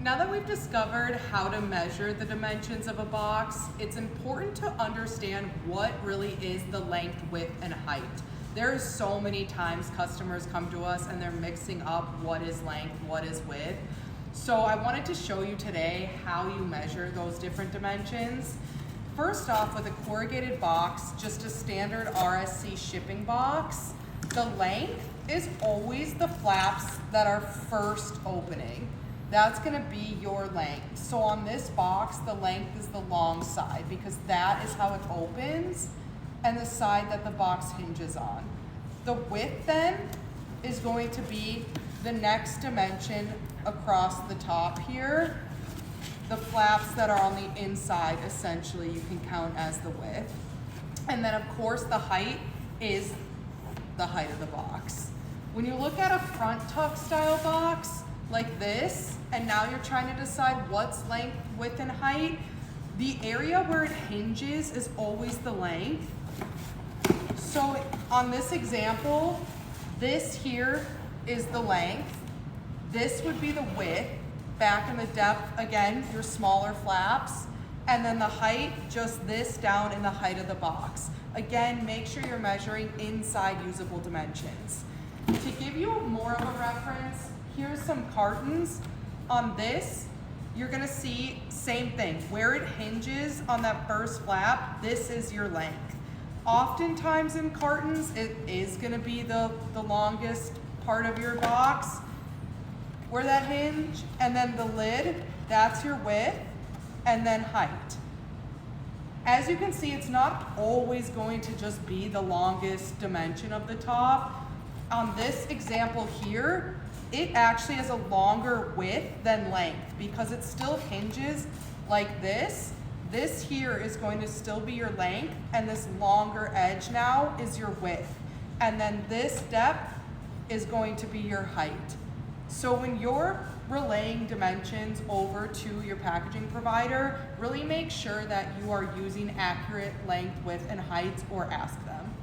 Now that we've discovered how to measure the dimensions of a box, it's important to understand what really is the length, width, and height. There's so many times customers come to us and they're mixing up what is length, what is width. So I wanted to show you today how you measure those different dimensions. First off, with a corrugated box, just a standard RSC shipping box, the length is always the flaps that are first opening. That's gonna be your length. So on this box, the length is the long side because that is how it opens and the side that the box hinges on. The width then is going to be the next dimension across the top here. The flaps that are on the inside, essentially, you can count as the width. And then of course the height is the height of the box. When you look at a front tuck style box like this, and now you're trying to decide what's length, width, and height, the area where it hinges is always the length. So on this example, this here is the length. This would be the width. Back in the depth, again, your smaller flaps. And then the height, just this down in the height of the box. Again, make sure you're measuring inside usable dimensions. To give you more of a reference, here's some cartons. On this, you're gonna see same thing. Where it hinges on that first flap, this is your length. Oftentimes in cartons, it is gonna be the longest part of your box, where that hinge, and then the lid, that's your width, and then height. As you can see, it's not always going to just be the longest dimension of the top. On this example here, it actually has a longer width than length because it still hinges like this. This here is going to still be your length, and this longer edge now is your width. And then this depth is going to be your height. So when you're relaying dimensions over to your packaging provider, really make sure that you are using accurate length, width, and height, or ask them.